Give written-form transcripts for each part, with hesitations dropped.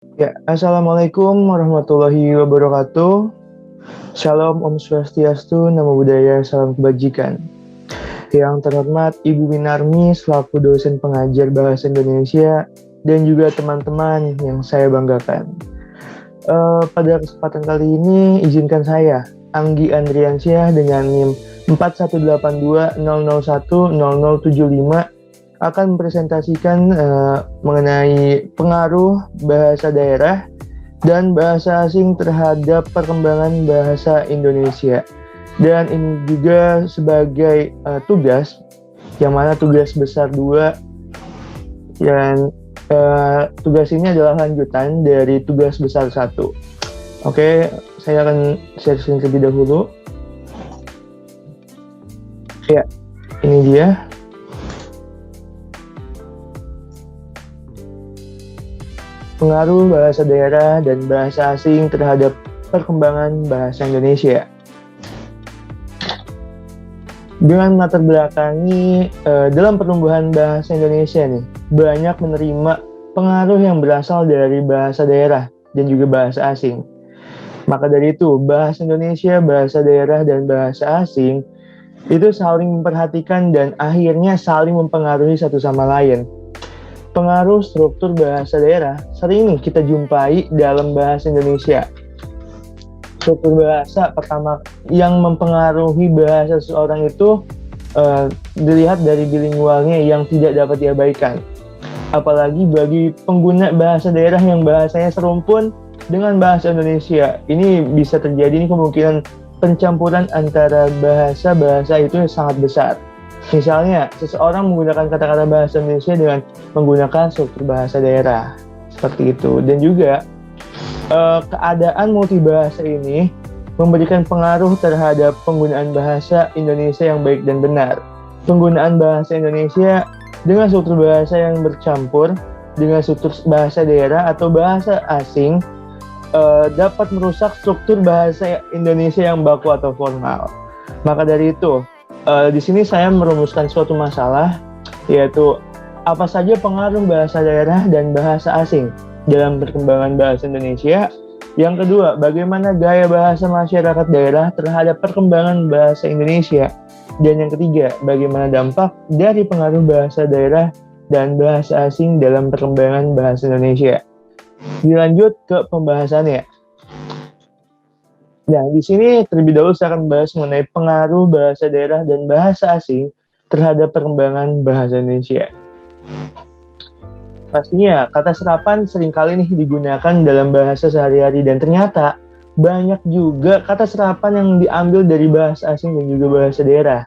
Ya, Assalamualaikum warahmatullahi wabarakatuh. Shalom Om Swastiastu, Namo Buddhaya, Salam Kebajikan. Yang terhormat Ibu Winarmi selaku dosen pengajar Bahasa Indonesia dan juga teman-teman yang saya banggakan. Pada kesempatan kali ini izinkan saya, Anggi Andriansyah dengan NIM 418200100075 akan mempresentasikan mengenai pengaruh bahasa daerah dan bahasa asing terhadap perkembangan bahasa Indonesia. Dan ini juga sebagai tugas, yang mana tugas besar 2, dan tugas ini adalah lanjutan dari tugas besar 1. Oke, saya akan share screen terlebih dahulu. Ya, ini dia. Pengaruh bahasa daerah dan bahasa asing terhadap perkembangan bahasa Indonesia. Dengan latar belakangi dalam pertumbuhan bahasa Indonesia nih, banyak menerima pengaruh yang berasal dari bahasa daerah dan juga bahasa asing. Maka dari itu, bahasa Indonesia, bahasa daerah, dan bahasa asing itu saling memperhatikan dan akhirnya saling mempengaruhi satu sama lain. Pengaruh struktur bahasa daerah sering kita jumpai dalam bahasa Indonesia. Struktur bahasa pertama yang mempengaruhi bahasa seseorang itu dilihat dari bilingualnya yang tidak dapat diabaikan. Apalagi bagi pengguna bahasa daerah yang bahasanya serumpun dengan bahasa Indonesia. Ini bisa terjadi kemungkinan pencampuran antara bahasa-bahasa itu sangat besar. Misalnya, seseorang menggunakan kata-kata bahasa Indonesia dengan menggunakan struktur bahasa daerah. Seperti itu. Dan juga, keadaan multibahasa ini memberikan pengaruh terhadap penggunaan bahasa Indonesia yang baik dan benar. Penggunaan bahasa Indonesia dengan struktur bahasa yang bercampur dengan struktur bahasa daerah atau bahasa asing dapat merusak struktur bahasa Indonesia yang baku atau formal. Maka dari itu, di sini saya merumuskan suatu masalah, yaitu apa saja pengaruh bahasa daerah dan bahasa asing dalam perkembangan bahasa Indonesia. Yang kedua, bagaimana gaya bahasa masyarakat daerah terhadap perkembangan bahasa Indonesia. Dan yang ketiga, bagaimana dampak dari pengaruh bahasa daerah dan bahasa asing dalam perkembangan bahasa Indonesia. Dilanjut ke pembahasannya. Nah, di sini terlebih dahulu saya akan membahas mengenai pengaruh bahasa daerah dan bahasa asing terhadap perkembangan bahasa Indonesia. Pastinya, kata serapan seringkali digunakan dalam bahasa sehari-hari dan ternyata banyak juga kata serapan yang diambil dari bahasa asing dan juga bahasa daerah.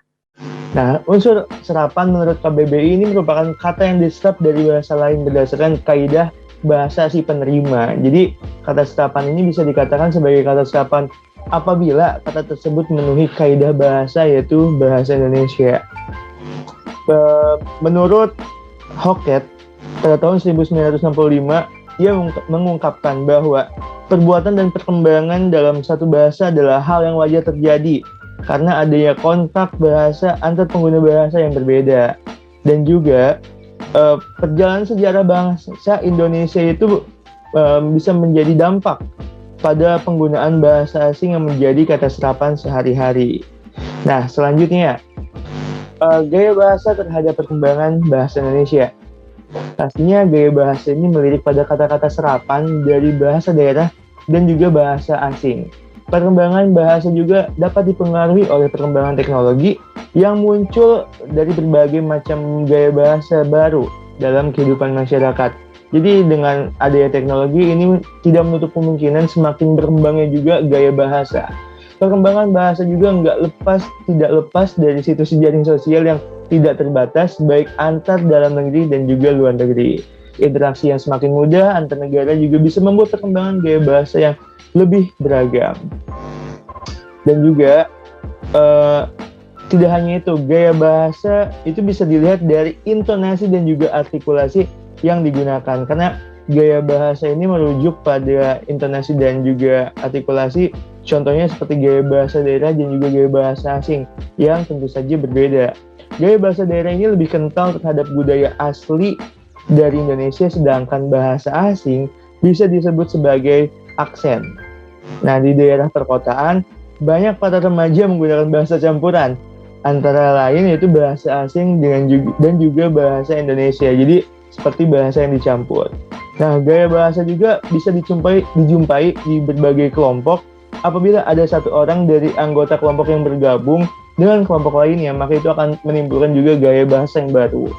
Nah, unsur serapan menurut KBBI ini merupakan kata yang diserap dari bahasa lain berdasarkan kaidah bahasa si penerima. Jadi, kata serapan ini bisa dikatakan sebagai kata serapan apabila kata tersebut memenuhi kaidah bahasa, yaitu bahasa Indonesia. Menurut Hockett, pada tahun 1965, ia mengungkapkan bahwa perbuatan dan perkembangan dalam satu bahasa adalah hal yang wajar terjadi karena adanya kontak bahasa antar pengguna bahasa yang berbeda. Dan juga perjalanan sejarah bangsa Indonesia itu bisa menjadi dampak pada penggunaan bahasa asing yang menjadi kata serapan sehari-hari. Nah, selanjutnya, gaya bahasa terhadap perkembangan bahasa Indonesia. Pastinya gaya bahasa ini melirik pada kata-kata serapan dari bahasa daerah dan juga bahasa asing. Perkembangan bahasa juga dapat dipengaruhi oleh perkembangan teknologi yang muncul dari berbagai macam gaya bahasa baru dalam kehidupan masyarakat. Jadi dengan adanya teknologi ini tidak menutup kemungkinan semakin berkembangnya juga gaya bahasa. Perkembangan bahasa juga tidak lepas dari situs jejaring sosial yang tidak terbatas baik antar dalam negeri dan juga luar negeri. Interaksi yang semakin mudah antar negara juga bisa membuat perkembangan gaya bahasa yang lebih beragam. Dan juga tidak hanya itu, gaya bahasa itu bisa dilihat dari intonasi dan juga artikulasi yang digunakan, karena gaya bahasa ini merujuk pada intonasi dan juga artikulasi. Contohnya seperti gaya bahasa daerah dan juga gaya bahasa asing yang tentu saja berbeda. Gaya bahasa daerah ini lebih kental terhadap budaya asli dari Indonesia, sedangkan bahasa asing bisa disebut sebagai aksen. Nah, di daerah perkotaan, banyak para remaja menggunakan bahasa campuran, antara lain yaitu bahasa asing dan juga bahasa Indonesia. Jadi, seperti bahasa yang dicampur. Nah, gaya bahasa juga bisa dijumpai di berbagai kelompok. Apabila ada satu orang dari anggota kelompok yang bergabung dengan kelompok lainnya, maka itu akan menimbulkan juga gaya bahasa yang baru.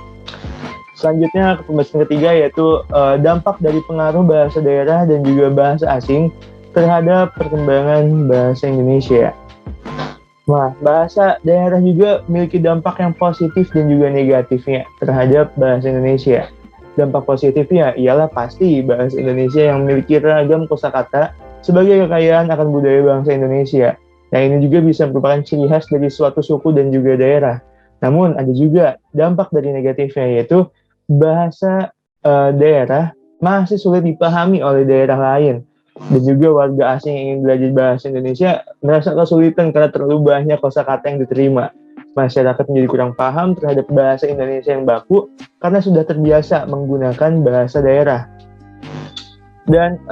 Selanjutnya, pembahasan ketiga yaitu dampak dari pengaruh bahasa daerah dan juga bahasa asing terhadap perkembangan bahasa Indonesia. Nah, bahasa daerah juga memiliki dampak yang positif dan juga negatifnya terhadap bahasa Indonesia. Dampak positifnya ialah pasti bahasa Indonesia yang memiliki ragam kosakata sebagai kekayaan akan budaya bangsa Indonesia. Nah, ini juga bisa merupakan ciri khas dari suatu suku dan juga daerah. Namun, ada juga dampak dari negatifnya, yaitu bahasa daerah masih sulit dipahami oleh daerah lain. Dan juga warga asing yang ingin belajar bahasa Indonesia merasa kesulitan karena terlalu banyak kosakata yang diterima. Masyarakat menjadi kurang paham terhadap bahasa Indonesia yang baku karena sudah terbiasa menggunakan bahasa daerah. Dan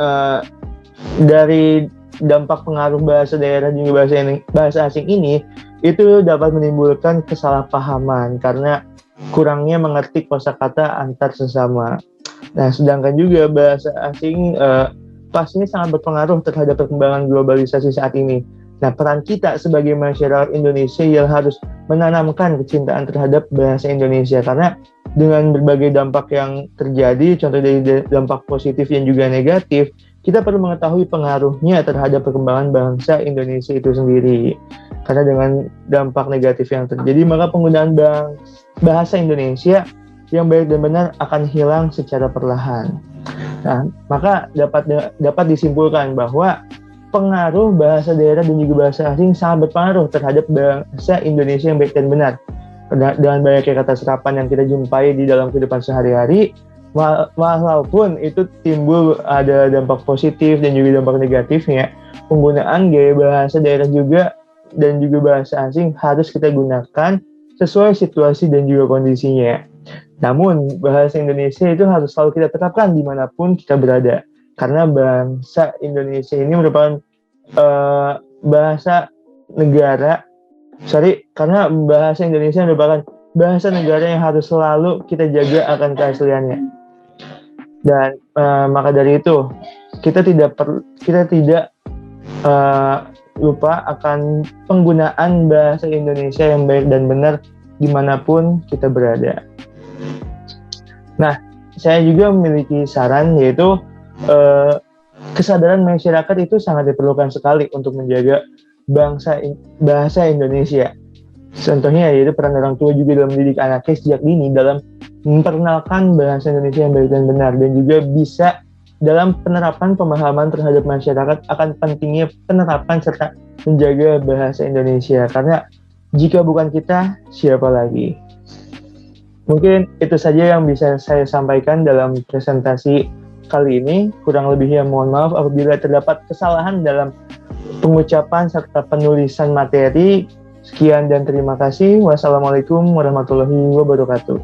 dari dampak pengaruh bahasa daerah dan juga bahasa asing ini, itu dapat menimbulkan kesalahpahaman karena kurangnya mengerti kosakata antar sesama. Nah, sedangkan juga bahasa asing pastinya sangat berpengaruh terhadap perkembangan globalisasi saat ini. Nah, peran kita sebagai masyarakat Indonesia yang harus menanamkan kecintaan terhadap bahasa Indonesia, karena dengan berbagai dampak yang terjadi, contoh dari dampak positif dan juga negatif, kita perlu mengetahui pengaruhnya terhadap perkembangan bangsa Indonesia itu sendiri. Karena dengan dampak negatif yang terjadi, maka penggunaan bahasa Indonesia yang baik dan benar akan hilang secara perlahan. Nah, maka dapat disimpulkan bahwa pengaruh bahasa daerah dan juga bahasa asing sangat berpengaruh terhadap bahasa Indonesia yang baik dan benar. Dengan banyaknya kata serapan yang kita jumpai di dalam kehidupan sehari-hari, walaupun itu timbul ada dampak positif dan juga dampak negatifnya, penggunaan gaya bahasa daerah juga dan juga bahasa asing harus kita gunakan sesuai situasi dan juga kondisinya. Namun, bahasa Indonesia itu harus selalu kita terapkan dimanapun kita berada. Karena bahasa Indonesia ini merupakan bahasa negara, karena bahasa Indonesia merupakan bahasa negara yang harus selalu kita jaga akan keasliannya. Dan maka dari itu, kita tidak lupa akan penggunaan bahasa Indonesia yang baik dan benar dimanapun kita berada. Nah, saya juga memiliki saran, yaitu kesadaran masyarakat itu sangat diperlukan sekali untuk menjaga bahasa Indonesia. Contohnya yaitu peran orang tua juga dalam mendidik anaknya sejak dini dalam memperkenalkan bahasa Indonesia yang baik dan benar, dan juga bisa dalam penerapan pemahaman terhadap masyarakat akan pentingnya penerapan serta menjaga bahasa Indonesia. Karena jika bukan kita, siapa lagi? Mungkin itu saja yang bisa saya sampaikan dalam presentasi kali ini. Kurang lebihnya mohon maaf apabila terdapat kesalahan dalam pengucapan serta penulisan materi. Sekian dan terima kasih. Wassalamualaikum warahmatullahi wabarakatuh.